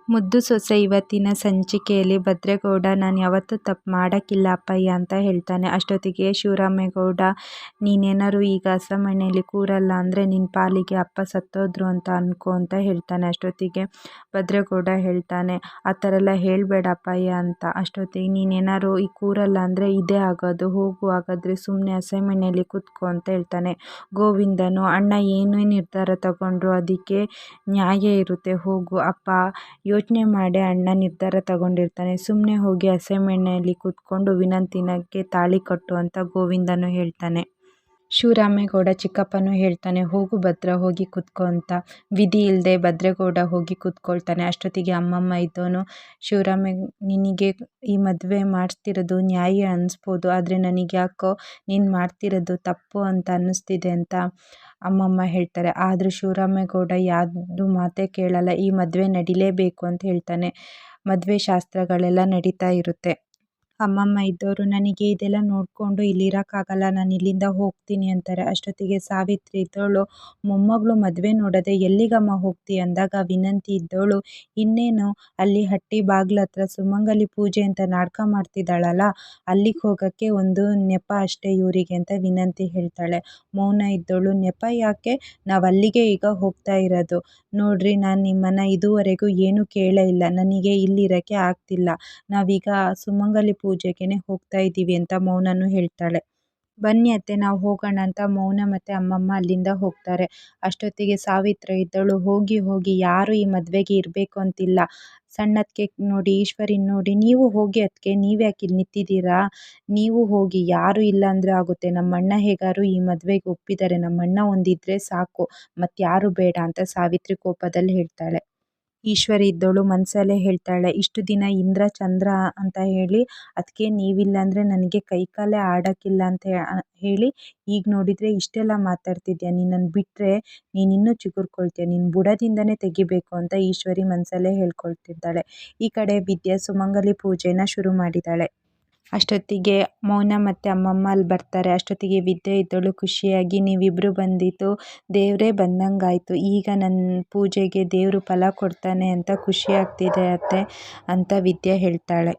ಮುದ್ದು ಸೊಸೆ ಇವತ್ತಿನ ಸಂಚಿಕೆಯಲ್ಲಿ ಭದ್ರೇಗೌಡ ನಾನು ಯಾವತ್ತೂ ತಪ್ಪು ಮಾಡೋಕ್ಕಿಲ್ಲ ಅಪ್ಪಯ್ಯ ಅಂತ ಹೇಳ್ತಾನೆ. ಅಷ್ಟೊತ್ತಿಗೆ ಶಿವರಾಮೇಗೌಡ ನೀನೇನಾದ್ರು ಈಗ ಹಸೆಮಣೆಯಲ್ಲಿ ಕೂರಲ್ಲ ಅಂದರೆ ನಿನ್ನ ಪಾಲಿಗೆ ಅಪ್ಪ ಸತ್ತೋದ್ರು ಅಂತ ಅನ್ಕೋ ಅಂತ ಹೇಳ್ತಾನೆ. ಅಷ್ಟೊತ್ತಿಗೆ ಭದ್ರೇಗೌಡ ಹೇಳ್ತಾನೆ ಆ ಥರ ಎಲ್ಲ ಹೇಳಬೇಡ ಅಪ್ಪಯ್ಯ ಅಂತ. ಅಷ್ಟೊತ್ತಿಗೆ ನೀನೇನಾದ್ರು ಈ ಕೂರಲ್ಲ ಅಂದರೆ ಇದೇ ಆಗೋದು, ಹೋಗು ಹಾಗಾದರೆ ಸುಮ್ಮನೆ ಹಸೆಮಣೆಯಲ್ಲಿ ಕೂತ್ಕೋ ಅಂತ ಹೇಳ್ತಾನೆ. ಗೋವಿಂದನು ಅಣ್ಣ ಏನೇ ನಿರ್ಧಾರ ತಗೊಂಡ್ರು ಅದಕ್ಕೆ ನ್ಯಾಯ ಇರುತ್ತೆ, ಹೋಗು ಅಪ್ಪ ಯೋಚನೆ ಮಾಡೇ ಅಣ್ಣ ನಿರ್ಧಾರ ತಗೊಂಡಿರ್ತಾನೆ, ಸುಮ್ಮನೆ ಹೋಗಿ ಹಸೆಮಣೆಯಲ್ಲಿ ಕೂತ್ಕೊಂಡು ವಿನಂತಿನಗೆ ತಾಳಿ ಕಟ್ಟು ಅಂತ ಗೋವಿಂದನು ಹೇಳ್ತಾನೆ. ಶಿವರಾಮೇಗೌಡ ಚಿಕ್ಕಪ್ಪನೂ ಹೇಳ್ತಾನೆ ಹೋಗು ಭದ್ರ ಹೋಗಿ ಕೂತ್ಕೋ ಅಂತ. ವಿಧಿ ಇಲ್ಲದೆ ಭದ್ರೇಗೌಡ ಹೋಗಿ ಕೂತ್ಕೊಳ್ತಾನೆ. ಅಷ್ಟೊತ್ತಿಗೆ ಅಮ್ಮಮ್ಮ ಇದ್ದವನು ನಿನಗೆ ಈ ಮದುವೆ ಮಾಡಿಸ್ತಿರೋದು ನ್ಯಾಯ ಅನ್ನಿಸ್ಬೋದು, ಆದರೆ ನನಗೆ ಯಾಕೋ ನೀನು ಮಾಡ್ತಿರೋದು ತಪ್ಪು ಅಂತ ಅನ್ನಿಸ್ತಿದೆ ಅಂತ ಅಮ್ಮಮ್ಮ ಹೇಳ್ತಾರೆ. ಆದರೂ ಶಿವರಾಮೇಗೌಡ ಯಾವುದು ಮಾತೇ ಕೇಳಲ್ಲ, ಈ ಮದುವೆ ನಡಿಲೇಬೇಕು ಅಂತ ಹೇಳ್ತಾನೆ. ಮದುವೆ ಶಾಸ್ತ್ರಗಳೆಲ್ಲ ನಡೀತಾ ಇರುತ್ತೆ. ಅಮ್ಮಮ್ಮ ಇದ್ದವರು ನನಗೆ ಇದೆಲ್ಲ ನೋಡಿಕೊಂಡು ಇಲ್ಲಿರೋಕ್ಕಾಗಲ್ಲ, ನಾನು ಇಲ್ಲಿಂದ ಹೋಗ್ತೀನಿ ಅಂತಾರೆ. ಅಷ್ಟೊತ್ತಿಗೆ ಸಾವಿತ್ರಿ ಇದ್ದವಳು ಮೊಮ್ಮಗಳು ಮದುವೆ ನೋಡದೆ ಎಲ್ಲಿಗಮ್ಮ ಹೋಗ್ತೀಯ ಅಂದಾಗ ವಿನಂತಿ ಇದ್ದವಳು ಇನ್ನೇನು ಅಲ್ಲಿ ಹಟ್ಟಿ ಬಾಗ್ಲ ಹತ್ರ ಸುಮಂಗಲಿ ಪೂಜೆ ಅಂತ ನಾಟಕ ಮಾಡ್ತಿದ್ದಾಳಲ್ಲ ಅಲ್ಲಿಗೆ ಹೋಗೋಕ್ಕೆ ಒಂದು ನೆಪ ಅಷ್ಟೇ ಇವರಿಗೆ ಅಂತ ವಿನಂತಿ ಹೇಳ್ತಾಳೆ. ಮೌನ ಇದ್ದವಳು ನೆಪ ಯಾಕೆ, ನಾವು ಅಲ್ಲಿಗೆ ಈಗ ಹೋಗ್ತಾ ಇರೋದು, ನೋಡ್ರಿ ನಾನು ನಿಮ್ಮನ್ನು ಇದುವರೆಗೂ ಏನೂ ಕೇಳೇ ಇಲ್ಲ, ನನಗೆ ಇಲ್ಲಿರೋಕ್ಕೆ ಆಗ್ತಿಲ್ಲ, ನಾವೀಗ ಸುಮಂಗಲಿ ಪೂಜೆಗೆ ಹೋಗ್ತಾ ಇದ್ದೀವಿ ಅಂತ ಮೌನನು ಹೇಳ್ತಾಳೆ. ಬನ್ನಿ ಅತ್ತೆ ನಾವು ಹೋಗೋಣ ಅಂತ ಮೌನ ಮತ್ತು ಅಮ್ಮಮ್ಮ ಅಲ್ಲಿಂದ ಹೋಗ್ತಾರೆ. ಅಷ್ಟೊತ್ತಿಗೆ ಸಾವಿತ್ರಿ ಇದ್ದವಳು ಹೋಗಿ ಹೋಗಿ ಯಾರು ಈ ಮದುವೆಗೆ ಇರಬೇಕು ಅಂತಿಲ್ಲ, ಸಣ್ಣದಕ್ಕೆ ನೋಡಿ ಈಶ್ವರಿನ ನೋಡಿ, ನೀವು ಹೋಗಿ ಅದಕ್ಕೆ ನೀವ್ಯಾಕೆ ಇಲ್ಲಿ ನಿಂತಿದ್ದೀರಾ, ನೀವು ಹೋಗಿ, ಯಾರು ಇಲ್ಲ ಅಂದರೆ ಆಗುತ್ತೆ, ನಮ್ಮಣ್ಣ ಹೇಗಾರು ಈ ಮದುವೆಗೆ ಒಪ್ಪಿದ್ದಾರೆ, ನಮ್ಮಣ್ಣ ಒಂದಿದ್ರೆ ಸಾಕು ಮತ್ತಾರು ಬೇಡ ಅಂತ ಸಾವಿತ್ರಿ ಕೋಪದಲ್ಲಿ ಹೇಳ್ತಾಳೆ. ಈಶ್ವರಿ ಇದ್ದವಳು ಮನಸಲ್ಲೇ ಹೇಳ್ತಾಳೆ ಇಷ್ಟು ದಿನ ಇಂದ್ರ ಚಂದ್ರ ಅಂತ ಹೇಳಿ ಅದಕ್ಕೆ ನೀವಿಲ್ಲ ಅಂದರೆ ನನಗೆ ಕೈಕಾಲೇ ಆಡೋಕ್ಕಿಲ್ಲ ಅಂತ ಹೇಳಿ ಈಗ ನೋಡಿದರೆ ಇಷ್ಟೆಲ್ಲ ಮಾತಾಡ್ತಿದ್ಯಾ, ನಿನ್ನನ್ನು ಬಿಟ್ಟರೆ ನೀನಿನ್ನೂ ಚಿಗುರ್ಕೊಳ್ತೀಯ, ನಿನ್ನ ಬುಡದಿಂದನೇ ತೆಗಿಬೇಕು ಅಂತ ಈಶ್ವರಿ ಮನಸಲ್ಲೇ ಹೇಳ್ಕೊಳ್ತಿದ್ದಾಳೆ. ಈ ಕಡೆ ವಿದ್ಯಾ ಸುಮಂಗಲಿ ಪೂಜೆನ ಶುರು ಮಾಡಿದ್ದಾಳೆ. ಅಷ್ಟೊತ್ತಿಗೆ ಮೌನ ಮತ್ತು ಅಮ್ಮಮ್ಮ ಅಲ್ಲಿ ಬರ್ತಾರೆ. ಅಷ್ಟೊತ್ತಿಗೆ ವಿದ್ಯೆ ಇದ್ದವಳು ಖುಷಿಯಾಗಿ ನೀವಿಬ್ಬರು ಬಂದಿದ್ದು ದೇವರೇ ಬಂದಂಗಾಯಿತು, ಈಗ ನನ್ನ ಪೂಜೆಗೆ ದೇವರು ಫಲ ಕೊಡ್ತಾನೆ ಅಂತ ಖುಷಿ ಆಗ್ತಿದೆ ಅತ್ತೆ ಅಂತ ವಿದ್ಯೆ ಹೇಳ್ತಾಳೆ.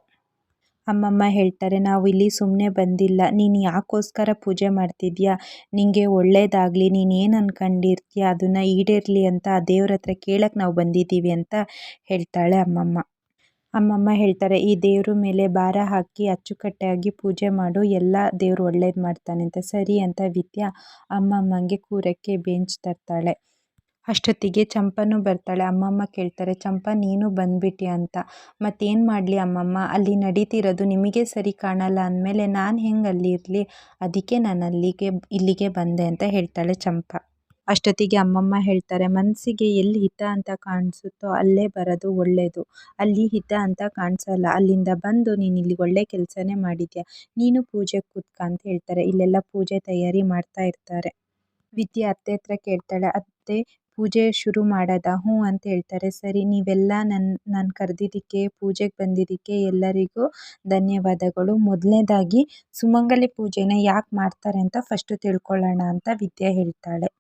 ಅಮ್ಮಮ್ಮ ಹೇಳ್ತಾರೆ ನಾವು ಇಲ್ಲಿ ಸುಮ್ಮನೆ ಬಂದಿಲ್ಲ, ನೀನು ಯಾಕೋಸ್ಕರ ಪೂಜೆ ಮಾಡ್ತಿದ್ಯಾ, ನಿನಗೆ ಒಳ್ಳೇದಾಗಲಿ, ನೀನು ಏನು ಅಂದ್ಕೊಂಡಿರ್ತೀಯ ಅದನ್ನು ಈಡೇರಲಿ ಅಂತ ಆ ದೇವ್ರ ಹತ್ರ ಕೇಳಕ್ಕೆ ನಾವು ಬಂದಿದ್ದೀವಿ ಅಂತ ಹೇಳ್ತಾಳೆ ಅಮ್ಮಮ್ಮ. ಅಮ್ಮಮ್ಮ ಹೇಳ್ತಾರೆ ಈ ದೇವ್ರ ಮೇಲೆ ಭಾರ ಹಾಕಿ ಅಚ್ಚುಕಟ್ಟಾಗಿ ಪೂಜೆ ಮಾಡು, ಎಲ್ಲ ದೇವ್ರು ಒಳ್ಳೇದು ಮಾಡ್ತಾನೆ ಅಂತ. ಸರಿ ಅಂತ ವಿದ್ಯಾ ಅಮ್ಮಮ್ಮಂಗೆ ಕೂರಕ್ಕೆ ಬೆಂಚ್ ತರ್ತಾಳೆ. ಅಷ್ಟೊತ್ತಿಗೆ ಚಂಪನು ಬರ್ತಾಳೆ. ಅಮ್ಮಮ್ಮ ಕೇಳ್ತಾರೆ ಚಂಪಾ ನೀನು ಬಂದ್ಬಿಟ್ಯಾ ಅಂತ. ಮತ್ತೇನು ಮಾಡಲಿ ಅಮ್ಮಮ್ಮ, ಅಲ್ಲಿ ನಡೀತಿರೋದು ನಿಮಗೆ ಸರಿ ಕಾಣಲ್ಲ ಅಂದಮೇಲೆ ನಾನು ಹೆಂಗೆ ಅಲ್ಲಿ ಇರಲಿ, ಅದಕ್ಕೆ ನಾನು ಇಲ್ಲಿಗೆ ಬಂದೆ ಅಂತ ಹೇಳ್ತಾಳೆ ಚಂಪಾ. ಅಷ್ಟೊತ್ತಿಗೆ ಅಮ್ಮಮ್ಮ ಹೇಳ್ತಾರೆ ಮನಸ್ಸಿಗೆ ಎಲ್ಲಿ ಹಿತ ಅಂತ ಕಾಣಿಸುತ್ತೋ ಅಲ್ಲೇ ಬರೋದು ಒಳ್ಳೆಯದು, ಅಲ್ಲಿ ಹಿತ ಅಂತ ಕಾಣಿಸಲ್ಲ, ಅಲ್ಲಿಂದ ಬಂದು ನೀನು ಇಲ್ಲಿ ಒಳ್ಳೆ ಕೆಲಸನೇ ಮಾಡಿದ್ಯಾ, ನೀನು ಪೂಜೆಗೆ ಕೂತ್ಕ ಅಂತ ಹೇಳ್ತಾರೆ. ಇಲ್ಲೆಲ್ಲ ಪೂಜೆ ತಯಾರಿ ಮಾಡ್ತಾ ಇರ್ತಾರೆ. ವಿದ್ಯೆ ಅತ್ತೆ ಹತ್ರ ಕೇಳ್ತಾಳೆ ಅತ್ತೆ ಪೂಜೆ ಶುರು ಮಾಡೋದಾ, ಹ್ಞೂ ಅಂತ ಹೇಳ್ತಾರೆ. ಸರಿ ನೀವೆಲ್ಲ ನಾನು ಕರೆದಿದ್ದಕ್ಕೆ ಪೂಜೆಗೆ ಬಂದಿದ್ದಕ್ಕೆ ಎಲ್ಲರಿಗೂ ಧನ್ಯವಾದಗಳು. ಮೊದಲನೇದಾಗಿ ಸುಮಂಗಲಿ ಪೂಜೆನ ಯಾಕೆ ಮಾಡ್ತಾರೆ ಅಂತ ಫಸ್ಟು ತಿಳ್ಕೊಳ್ಳೋಣ ಅಂತ ವಿದ್ಯೆ ಹೇಳ್ತಾಳೆ.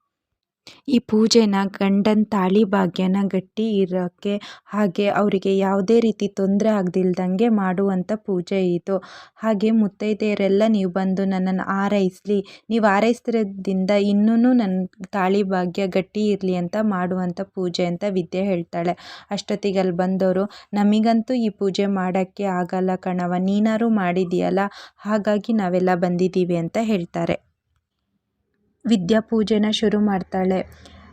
ಈ ಪೂಜೆನ ಗಂಡನ ತಾಳಿ ಭಾಗ್ಯನ ಗಟ್ಟಿ ಇರೋಕ್ಕೆ ಹಾಗೆ ಅವರಿಗೆ ಯಾವುದೇ ರೀತಿ ತೊಂದರೆ ಆಗದಿಲ್ದಂಗೆ ಮಾಡುವಂಥ ಪೂಜೆ ಇದು. ಹಾಗೆ ಮುತ್ತೈದೆಯರೆಲ್ಲ ನೀವು ಬಂದು ನನ್ನನ್ನು ಆರೈಸಲಿ, ನೀವು ಆರೈಸ್ತಿರೋದ್ರಿಂದ ಇನ್ನೂ ನನ್ನ ತಾಳಿ ಭಾಗ್ಯ ಗಟ್ಟಿ ಇರಲಿ ಅಂತ ಮಾಡುವಂಥ ಪೂಜೆ ಅಂತ ವಿದ್ಯೆ ಹೇಳ್ತಾಳೆ. ಅಷ್ಟೊತ್ತಿಗೆ ಅಲ್ಲಿ ಬಂದವರು ನಮಗಂತೂ ಈ ಪೂಜೆ ಮಾಡೋಕ್ಕೆ ಆಗಲ್ಲ ಕಣವ, ನೀನಾರು ಮಾಡಿದೆಯಲ್ಲ ಹಾಗಾಗಿ ನಾವೆಲ್ಲ ಬಂದಿದ್ದೀವಿ ಅಂತ ಹೇಳ್ತಾರೆ. ವಿದ್ಯಾ ಪೂಜೆನ ಶುರು ಮಾಡ್ತಾಳೆ.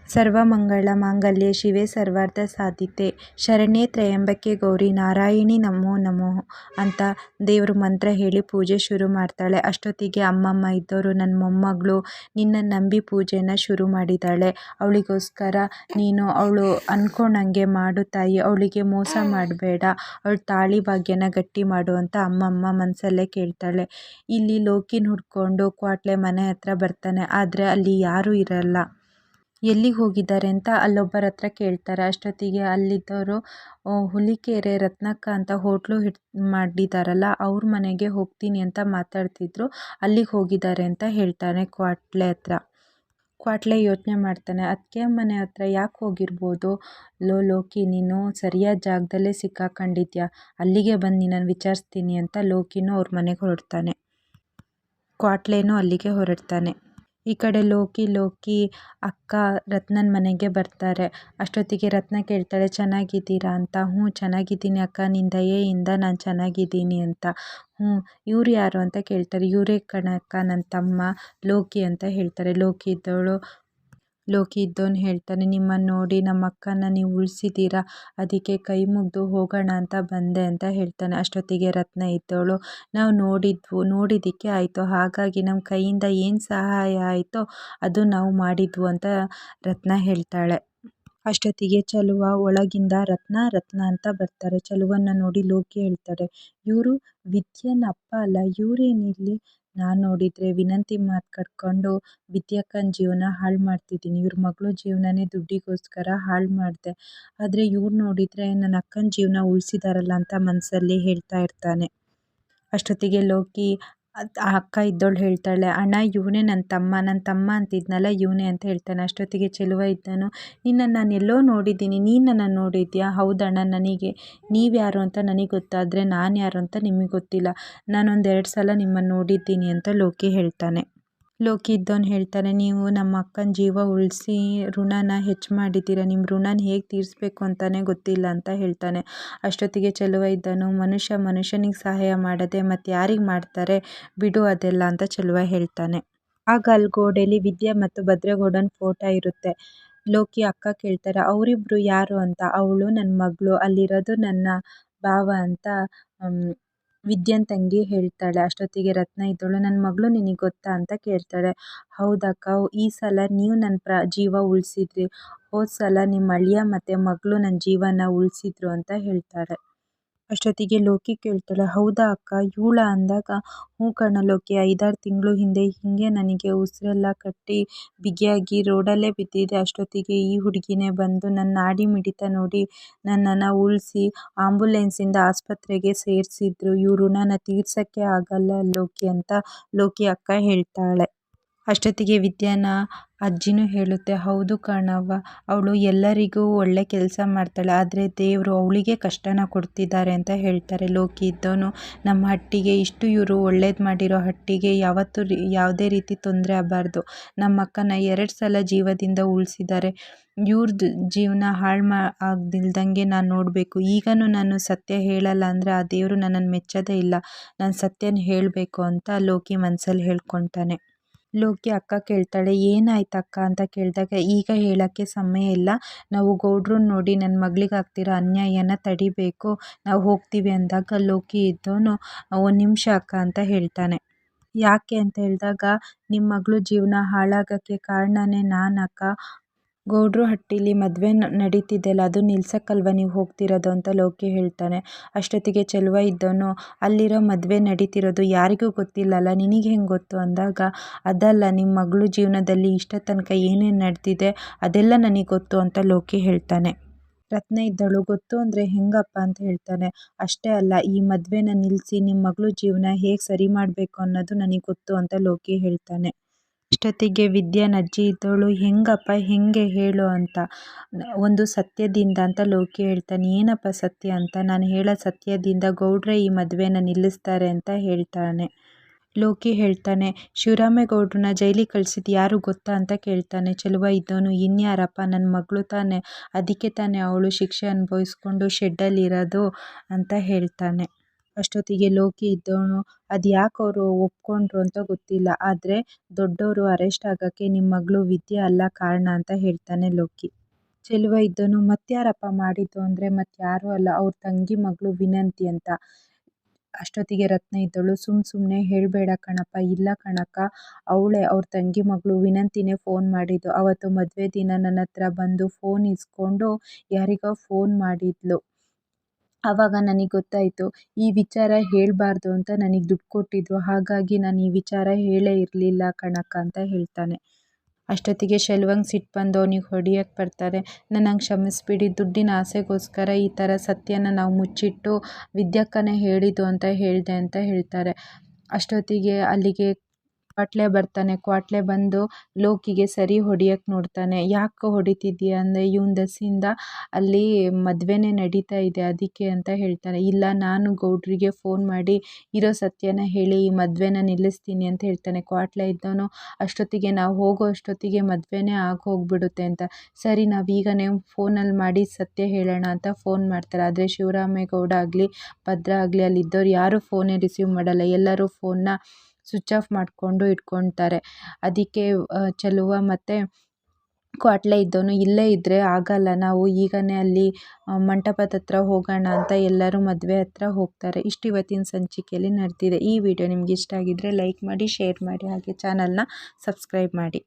ಸರ್ವಮಂಗಳ ಮಾಂಗಲ್ಯೆ ಶಿವೆ ಸರ್ವಾರ್ಥ ಸಾಧಿತೆ ಶರಣ್ಯೆ ತ್ರ್ಯಂಬಕೆ ಗೌರಿ ನಾರಾಯಣಿ ನಮೋ ನಮಃ ಅಂತ ದೇವ್ರ ಮಂತ್ರ ಹೇಳಿ ಪೂಜೆ ಶುರು ಮಾಡ್ತಾಳೆ. ಅಷ್ಟೊತ್ತಿಗೆ ಅಮ್ಮಮ್ಮ ಇದ್ದವರು ನನ್ನ ಮೊಮ್ಮಗಳು ನಿನ್ನ ನಂಬಿ ಪೂಜೆನ ಶುರು ಮಾಡಿದ್ದಾಳೆ, ಅವಳಿಗೋಸ್ಕರ ನೀನು ಅವಳು ಅಂದ್ಕೊಂಡಂಗೆ ಮಾಡು ತಾಯಿ, ಅವಳಿಗೆ ಮೋಸ ಮಾಡಬೇಡ, ಅವಳು ತಾಳಿ ಭಾಗ್ಯನ ಗಟ್ಟಿ ಮಾಡು ಅಂತ ಅಮ್ಮಮ್ಮ ಮನಸಲ್ಲೇ ಕೇಳ್ತಾಳೆ. ಇಲ್ಲಿ ಲೋಕಿನ ಹುಡ್ಕೊಂಡು ಕ್ವಾಟ್ಲೆ ಮನೆ ಹತ್ರ ಬರ್ತಾನೆ, ಆದರೆ ಅಲ್ಲಿ ಯಾರೂ ಇರಲ್ಲ. ಎಲ್ಲಿಗೆ ಹೋಗಿದ್ದಾರೆ ಅಂತ ಅಲ್ಲೊಬ್ಬರ ಹತ್ರ ಕೇಳ್ತಾರೆ. ಅಷ್ಟೊತ್ತಿಗೆ ಅಲ್ಲಿದ್ದವರು ಹುಲಿಕೆರೆ ರತ್ನಕ್ಕ ಅಂತ ಹೋಟ್ಲು ಮಾಡಿದ್ದಾರಲ್ಲ ಅವ್ರ ಮನೆಗೆ ಹೋಗ್ತೀನಿ ಅಂತ ಮಾತಾಡ್ತಿದ್ರು, ಅಲ್ಲಿಗೆ ಹೋಗಿದ್ದಾರೆ ಅಂತ ಹೇಳ್ತಾನೆ ಕ್ವಾಟ್ಲೆ ಹತ್ರ. ಕ್ವಾಟ್ಲೆ ಯೋಚನೆ ಮಾಡ್ತಾನೆ. ಅತ್ತಿಗೆ ಮನೆ ಹತ್ರ ಯಾಕೆ ಹೋಗಿರ್ಬೋದು? ಲೋಕಿ, ನೀನು ಸರಿಯಾದ ಜಾಗದಲ್ಲೇ ಸಿಕ್ಕಾಕೊಂಡಿದ್ಯಾ, ಅಲ್ಲಿಗೆ ಬಂದು ನಿನ್ನನ್ನು ವಿಚಾರಿಸ್ತೀನಿ ಅಂತ ಲೋಕಿನೂ ಅವ್ರ ಮನೆಗೆ ಹೊರಡ್ತಾನೆ. ಕ್ವಾಟ್ಲೆನೂ ಅಲ್ಲಿಗೆ ಹೊರಡ್ತಾನೆ. ಈ ಕಡೆ ಲೋಕಿ ಅಕ್ಕ ರತ್ನನ ಮನೆಗೆ ಬರ್ತಾರೆ. ಅಷ್ಟೊತ್ತಿಗೆ ರತ್ನ ಕೇಳ್ತಾಳೆ, ಚೆನ್ನಾಗಿದ್ದೀರಾ ಅಂತ. ಹ್ಞೂ ಚೆನ್ನಾಗಿದ್ದೀನಿ ಅಕ್ಕ, ನಿನ್ನ ದಯೆಯಿಂದ ನಾನು ಚೆನ್ನಾಗಿದ್ದೀನಿ ಅಂತ. ಹ್ಞೂ, ಇವ್ರು ಯಾರು ಅಂತ ಕೇಳ್ತಾರೆ. ಇವರೇ ಕಣಕ್ಕ ನನ್ನ ತಮ್ಮ ಲೋಕಿ ಅಂತ ಹೇಳ್ತಾರೆ. ಲೋಕಿ ಇದ್ದವನು ಹೇಳ್ತಾನೆ, ನಿಮ್ಮನ್ನು ನೋಡಿ ನಮ್ಮ ಅಕ್ಕನ ನೀವು ಉಳಿಸಿದ್ದೀರಾ, ಅದಕ್ಕೆ ಕೈ ಮುಗಿದು ಹೋಗೋಣ ಅಂತ ಬಂದೆ ಅಂತ ಹೇಳ್ತಾನೆ. ಅಷ್ಟೊತ್ತಿಗೆ ರತ್ನ ಇದ್ದವಳು, ನಾವು ನೋಡಿದ್ದಕ್ಕೆ ಆಯಿತು, ಹಾಗಾಗಿ ನಮ್ಮ ಕೈಯಿಂದ ಏನು ಸಹಾಯ ಆಯಿತೋ ಅದು ನಾವು ಮಾಡಿದ್ವು ಅಂತ ರತ್ನ ಹೇಳ್ತಾಳೆ. ಅಷ್ಟೊತ್ತಿಗೆ ಚಲುವ ಒಳಗಿಂದ ರತ್ನ ಅಂತ ಬರ್ತಾರೆ. ಚಲುವನ್ನ ನೋಡಿ ಲೋಕಿ ಹೇಳ್ತಾರೆ, ಇವರು ವಿದ್ಯನ ಅಪ್ಪ ಅಲ್ಲ, ಇವರೇನಿಲ್ಲಿ? ನಾನು ನೋಡಿದರೆ ವಿನಂತಿ ಮಾತು ಕಟ್ಕೊಂಡು ವಿದ್ಯಕ್ಕನ ಜೀವನ ಹಾಳು ಮಾಡ್ತಿದ್ದೀನಿ, ಇವ್ರ ಮಗಳು ಜೀವನನೇ ದುಡ್ಡಿಗೋಸ್ಕರ ಹಾಳು ಮಾಡಿದೆ, ಆದರೆ ಇವ್ರು ನೋಡಿದರೆ ನನ್ನ ಅಕ್ಕನ ಜೀವನ ಉಳಿಸಿದಾರಲ್ಲ ಅಂತ ಮನಸ್ಸಲ್ಲಿ ಹೇಳ್ತಾ ಇರ್ತಾನೆ. ಅಷ್ಟೊತ್ತಿಗೆ ಲೋಕಿ ಆ ಅಕ್ಕ ಇದ್ದವಳು ಹೇಳ್ತಾಳೆ, ಅಣ್ಣ ಇವನೇ ನನ್ನ ತಮ್ಮ ಅಂತಿದ್ನಲ್ಲ ಇವನೇ ಅಂತ ಹೇಳ್ತಾನೆ. ಅಷ್ಟೊತ್ತಿಗೆ ಚೆಲುವ ಇದ್ದನು, ನಿನ್ನನ್ನು ನಾನು ಎಲ್ಲೋ ನೋಡಿದ್ದೀನಿ, ನೀನು ನನ್ನನ್ನು ನೋಡಿದ್ಯಾ? ಹೌದಣ್ಣ, ನೀವು ಯಾರು ಅಂತ ನನಗೆ ಗೊತ್ತಾದರೆ ನಾನು ಯಾರು ಅಂತ ನಿಮಗೆ ಗೊತ್ತಿಲ್ಲ, ನಾನೊಂದು 2 ಸಲ ನಿಮ್ಮನ್ನು ನೋಡಿದ್ದೀನಿ ಅಂತ ಲೋಕಿ ಹೇಳ್ತಾನೆ. ಲೋಕಿ ಇದ್ದವನು ಹೇಳ್ತಾನೆ, ನೀವು ನಮ್ಮ ಅಕ್ಕನ ಜೀವ ಉಳಿಸಿ ಋಣನ ಹೆಚ್ಚು ಮಾಡಿದ್ದೀರ, ನಿಮ್ಮ ಋಣನ ಹೇಗೆ ತೀರಿಸ್ಬೇಕು ಅಂತಲೇ ಗೊತ್ತಿಲ್ಲ ಅಂತ ಹೇಳ್ತಾನೆ. ಅಷ್ಟೊತ್ತಿಗೆ ಚೆಲುವ ಇದ್ದನು, ಮನುಷ್ಯನಿಗೆ ಸಹಾಯ ಮಾಡದೆ ಮತ್ತು ಯಾರಿಗೆ ಮಾಡ್ತಾರೆ ಬಿಡು ಅದೆಲ್ಲ ಅಂತ ಚೆಲುವ ಹೇಳ್ತಾನೆ. ಆಗ ಅಲ್ಲಿ ಗೋಡೆಯಲ್ಲಿ ವಿದ್ಯಾ ಮತ್ತು ಭದ್ರೇಗೌಡನ ಫೋಟೋ ಇರುತ್ತೆ. ಲೋಕಿ ಅಕ್ಕ ಕೇಳ್ತಾರೆ, ಅವರಿಬ್ರು ಯಾರು ಅಂತ. ಅವಳು ನನ್ನ ಮಗಳು, ಅಲ್ಲಿರೋದು ನನ್ನ ಭಾವ ಅಂತ ವಿದ್ಯನ್ ತಂಗಿ ಹೇಳ್ತಾಳೆ. ಅಷ್ಟೊತ್ತಿಗೆ ರತ್ನ ಇದ್ದವಳು, ನನ್ನ ಮಗಳು ನಿನಗೆ ಗೊತ್ತಾ ಅಂತ ಕೇಳ್ತಾಳೆ. ಹೌದಕ್ಕ, ಈ ಸಲ ನೀವು ನನ್ನ ಜೀವ ಉಳಿಸಿದ್ರಿ, ಹೋದ ಸಲ ನಿಮ್ಮ ಅಳಿಯ ಮತ್ತು ಮಗಳು ನನ್ನ ಜೀವನ ಉಳಿಸಿದ್ರು ಅಂತ ಹೇಳ್ತಾಳೆ. ಅಷ್ಟೊತ್ತಿಗೆ ಲೋಕಿ ಕೇಳ್ತಾಳೆ, ಹೌದಾ ಅಕ್ಕ, ಇವಳ ಅಂದಾಗ ಹ್ಞೂ ಕಣ ಲೋಕಿ, 5-6 ತಿಂಗಳು ಹಿಂದೆ ಹೀಗೆ ನನಗೆ ಉಸಿರೆಲ್ಲ ಕಟ್ಟಿ ಬಿಗಿಯಾಗಿ ರೋಡಲ್ಲೇ ಬಿದ್ದಿದ್ದೆ. ಅಷ್ಟೊತ್ತಿಗೆ ಈ ಹುಡುಗಿನೇ ಬಂದು ನನ್ನ ನಾಡಿ ಮಿಡಿತ ನೋಡಿ ನನ್ನನ್ನು ಉಳಿಸಿ ಆಂಬುಲೆನ್ಸಿಂದ ಆಸ್ಪತ್ರೆಗೆ ಸೇರಿಸಿದ್ರು, ಇವ್ರ ಋಣನ ತೀರ್ಸೋಕ್ಕೆ ಆಗಲ್ಲ ಲೋಕಿ ಅಂತ ಲೋಕಿ ಅಕ್ಕ ಹೇಳ್ತಾಳೆ. ಅಷ್ಟೊತ್ತಿಗೆ ವಿದ್ಯಾನ ಅಜ್ಜಿನೂ ಹೇಳುತ್ತೆ, ಹೌದು ಕಣವ್ವ, ಅವಳು ಎಲ್ಲರಿಗೂ ಒಳ್ಳೆ ಕೆಲಸ ಮಾಡ್ತಾಳೆ, ಆದರೆ ದೇವರು ಅವಳಿಗೆ ಕಷ್ಟನ ಕೊಡ್ತಿದ್ದಾರೆ ಅಂತ ಹೇಳ್ತಾರೆ. ಲೋಕಿ ಇದ್ದವನು, ನಮ್ಮ ಹಟ್ಟಿಗೆ ಇವರು ಒಳ್ಳೇದು ಮಾಡಿರೋ ಹಟ್ಟಿಗೆ ಯಾವುದೇ ರೀತಿ ತೊಂದರೆ ಆಗಬಾರ್ದು, ನಮ್ಮ ಅಕ್ಕನ 2 ಸಲ ಜೀವದಿಂದ ಉಳಿಸಿದ್ದಾರೆ, ಇವ್ರದ್ದು ಜೀವನ ಆಗದಿಲ್ದಂಗೆ ನಾನು ನೋಡಬೇಕು, ಈಗಲೂ ನಾನು ಸತ್ಯ ಹೇಳಲ್ಲ ಅಂದರೆ ಆ ದೇವರು ನನ್ನನ್ನು ಮೆಚ್ಚೋದೇ ಇಲ್ಲ, ನಾನು ಸತ್ಯನ ಹೇಳಬೇಕು ಅಂತ ಲೋಕಿ ಮನಸ್ಸಲ್ಲಿ ಹೇಳ್ಕೊತಾನೆ. ಲೋಕಿ ಅಕ್ಕ ಕೇಳ್ತಾಳೆ, ಏನಾಯ್ತಕ್ಕ ಅಂತ ಕೇಳಿದಾಗ, ಈಗ ಹೇಳೋಕ್ಕೆ ಸಮಯ ಇಲ್ಲ, ನಾವು ಗೌಡ್ರನ್ನ ನೋಡಿ ನನ್ನ ಮಗಳಿಗೆ ಆಗ್ತಿರೋ ಅನ್ಯಾಯನ ತಡಿಬೇಕು, ನಾವು ಹೋಗ್ತೀವಿ ಅಂದಾಗ ಲೋಕಿ ಇದ್ದವನು, 1 ನಿಮಿಷ ಅಕ್ಕ ಅಂತ ಹೇಳ್ತಾನೆ. ಯಾಕೆ ಅಂತ ಹೇಳಿದಾಗ, ನಿಮ್ಮ ಮಗಳು ಜೀವನ ಹಾಳಾಗೋಕ್ಕೆ ಕಾರಣನೇ ನಾನಕ್ಕ, ಗೌಡ್ರು ಹಟ್ಟಿಲಿ ಮದುವೆ ನಡೀತಿದೆಯಲ್ಲ ಅದು ನಿಲ್ಸಕ್ಕಲ್ವ ನೀವು ಹೋಗ್ತಿರೋದು ಅಂತ ಲೋಕಿ ಹೇಳ್ತಾನೆ. ಅಷ್ಟೊತ್ತಿಗೆ ಚೆಲುವ ಇದ್ದವನು, ಅಲ್ಲಿರೋ ಮದುವೆ ನಡೀತಿರೋದು ಯಾರಿಗೂ ಗೊತ್ತಿಲ್ಲಲ್ಲ, ನಿನಗೆ ಹೆಂಗೆ ಗೊತ್ತು ಅಂದಾಗ, ಅದಲ್ಲ, ನಿಮ್ಮ ಮಗಳು ಜೀವನದಲ್ಲಿ ಇಷ್ಟ ತನಕ ಏನೇನು ನಡೆದಿದೆ ಅದೆಲ್ಲ ನನಗೆ ಗೊತ್ತು ಅಂತ ಲೋಕಿ ಹೇಳ್ತಾನೆ. ರತ್ನ ಇದ್ದವಳು, ಗೊತ್ತು ಅಂದರೆ ಹೆಂಗಪ್ಪ ಅಂತ ಹೇಳ್ತಾನೆ. ಅಷ್ಟೇ ಅಲ್ಲ, ಈ ಮದುವೆನ ನಿಲ್ಲಿಸಿ ನಿಮ್ಮ ಮಗಳು ಜೀವನ ಹೇಗೆ ಸರಿ ಮಾಡಬೇಕು ಅನ್ನೋದು ನನಗೆ ಗೊತ್ತು ಅಂತ ಲೋಕಿ ಹೇಳ್ತಾನೆ. ಅಷ್ಟೊತ್ತಿಗೆ ವಿದ್ಯಾನ ಅಜ್ಜಿ ಇದ್ದವಳು, ಹೆಂಗಪ್ಪ, ಹೆಂಗೆ ಹೇಳು ಅಂತ. ಒಂದು ಸತ್ಯದಿಂದ ಅಂತ ಲೋಕಿ ಹೇಳ್ತಾನೆ. ಏನಪ್ಪ ಸತ್ಯ ಅಂತ. ನಾನು ಹೇಳೋ ಸತ್ಯದಿಂದ ಗೌಡ್ರೆ ಈ ಮದುವೆನ ನಿಲ್ಲಿಸ್ತಾರೆ ಅಂತ ಹೇಳ್ತಾನೆ. ಲೋಕಿ ಹೇಳ್ತಾನೆ, ಶಿವರಾಮೇಗೌಡ್ರನ್ನ ಜೈಲಿಗೆ ಕಳಿಸಿದ್ದು ಯಾರು ಗೊತ್ತಾ ಅಂತ ಕೇಳ್ತಾನೆ. ಚೆಲುವ ಇದ್ದವನು, ಇನ್ಯಾರಪ್ಪ, ನನ್ನ ಮಗಳು ತಾನೆ, ಅದಕ್ಕೆ ತಾನೇ ಅವಳು ಶಿಕ್ಷೆ ಅನುಭವಿಸ್ಕೊಂಡು ಶೆಡ್ಡಲ್ಲಿರೋದು ಅಂತ ಹೇಳ್ತಾನೆ. ಅಷ್ಟೊತ್ತಿಗೆ ಲೋಕಿ ಇದ್ದವನು, ಅದು ಯಾಕೆ ಅವರು ಒಪ್ಕೊಂಡ್ರು ಅಂತ ಗೊತ್ತಿಲ್ಲ, ಆದರೆ ದೊಡ್ಡವರು ಅರೆಸ್ಟ್ ಆಗೋಕ್ಕೆ ನಿಮ್ಮ ಮಗಳು ವಿದ್ಯೆ ಅಲ್ಲ ಕಾರಣ ಅಂತ ಹೇಳ್ತಾನೆ ಲೋಕಿ. ಚೆಲುವ ಇದ್ದವನು, ಮತ್ಯಾರಪ್ಪ ಮಾಡಿದ್ದು ಅಂದರೆ ಮತ್ಯಾರೂ ಅಲ್ಲ, ಅವ್ರ ತಂಗಿ ಮಗಳು ವಿನಂತಿ ಅಂತ. ಅಷ್ಟೊತ್ತಿಗೆ ರತ್ನ ಇದ್ದವಳು, ಸುಮ್ಮನೆ ಹೇಳಬೇಡ ಕಣಪ್ಪ. ಇಲ್ಲ ಕಣಕ್ಕ, ಅವಳೇ, ಅವ್ರ ತಂಗಿ ಮಗಳು ವಿನಂತಿನೇ ಫೋನ್ ಮಾಡಿದ್ದು, ಅವತ್ತು ಮದುವೆ ದಿನ ನನ್ನ ಹತ್ರ ಬಂದು ಫೋನ್ ಇಸ್ಕೊಂಡು ಯಾರಿಗೋ ಫೋನ್ ಮಾಡಿದ್ಲು, ಆವಾಗ ನನಗೆ ಗೊತ್ತಾಯಿತು ಈ ವಿಚಾರ ಹೇಳಬಾರ್ದು ಅಂತ ನನಗೆ ದುಡ್ಡು ಕೊಟ್ಟಿದ್ರು, ಹಾಗಾಗಿ ನಾನು ಈ ವಿಚಾರ ಹೇಳೇ ಇರಲಿಲ್ಲ ಕಣಕ್ಕ ಅಂತ ಹೇಳ್ತಾನೆ. ಅಷ್ಟೊತ್ತಿಗೆ ಶೆಲ್ವಂಗೆ ಸಿಟ್ಟು ಬಂದು ಅವನಿಗೆ ಹೊಡಿಯೋಕ್ಕೆ ಬರ್ತಾರೆ. ನನ್ನಂಗೆ ಕ್ಷಮಿಸ್ಬಿಡಿ, ದುಡ್ಡಿನ ಆಸೆಗೋಸ್ಕರ ಈ ಥರ ಸತ್ಯನ ನಾವು ಮುಚ್ಚಿಟ್ಟು ವಿದ್ಯಕ್ಕನೇ ಹೇಳಿದ್ದು ಅಂತ ಹೇಳಿದೆ ಅಂತ ಹೇಳ್ತಾರೆ. ಅಷ್ಟೊತ್ತಿಗೆ ಅಲ್ಲಿಗೆ ಕ್ವಾಟ್ಲೆ ಬರ್ತಾನೆ. ಕ್ವಾಟ್ಲೆ ಬಂದು ಲೋಕಿಗೆ ಸರಿ ಹೊಡಿಯಕ್ಕೆ ನೋಡ್ತಾನೆ. ಯಾಕೆ ಹೊಡಿತಿದ್ದೀಯ ಅಂದರೆ ಇವನ ದಸಿಂದ ಅಲ್ಲಿ ಮದುವೆನೇ ನಡೀತಾ ಇದೆ ಅದಕ್ಕೆ ಅಂತ ಹೇಳ್ತಾನೆ. ಇಲ್ಲ ನಾನು ಗೌಡ್ರಿಗೆ ಫೋನ್ ಮಾಡಿ ಇರೋ ಸತ್ಯನ ಹೇಳಿ ಈ ಮದುವೆನ ನಿಲ್ಲಿಸ್ತೀನಿ ಅಂತ ಹೇಳ್ತಾನೆ. ಕ್ವಾಟ್ಲೆ ಇದ್ದವನು ಅಷ್ಟೊತ್ತಿಗೆ ನಾವು ಹೋಗೋ ಅಷ್ಟೊತ್ತಿಗೆ ಮದುವೆನೇ ಹೋಗ್ಬಿಡುತ್ತೆ ಅಂತ. ಸರಿ ನಾವೀಗನೇ ಫೋನಲ್ಲಿ ಮಾಡಿ ಸತ್ಯ ಹೇಳೋಣ ಅಂತ ಫೋನ್ ಮಾಡ್ತಾರೆ. ಆದರೆ ಶಿವರಾಮೇಗೌಡ ಆಗಲಿ ಭದ್ರ ಆಗಲಿ ಅಲ್ಲಿದ್ದವ್ರು ಯಾರೂ ಫೋನೇ ರಿಸೀವ್ ಮಾಡಲ್ಲ. ಎಲ್ಲರೂ ಫೋನ್ನ ಸ್ವಿಚ್ ಆಫ್ ಮಾಡಿಕೊಂಡು ಇಟ್ಕೊಳ್ತಾರೆ. ಅದಕ್ಕೆ ಚೆಲುವ ಮತ್ತು ಕ್ವಾಟ್ಲೆ ಇದ್ದವನು ಇಲ್ಲೇ ಇದ್ದರೆ ಆಗಲ್ಲ, ನಾವು ಈಗನೇ ಅಲ್ಲಿ ಮಂಟಪದ ಹತ್ರ ಹೋಗೋಣ ಅಂತ ಎಲ್ಲರೂ ಮದುವೆ ಹತ್ರ ಹೋಗ್ತಾರೆ. ಇಷ್ಟು ಇವತ್ತಿನ ಸಂಚಿಕೆಯಲ್ಲಿ ನಡೆದಿದೆ. ಈ ವಿಡಿಯೋ ನಿಮ್ಗೆ ಇಷ್ಟ ಆಗಿದ್ದರೆ ಲೈಕ್ ಮಾಡಿ, ಶೇರ್ ಮಾಡಿ, ಹಾಗೆ ಚಾನಲ್ನ ಸಬ್ಸ್ಕ್ರೈಬ್ ಮಾಡಿ.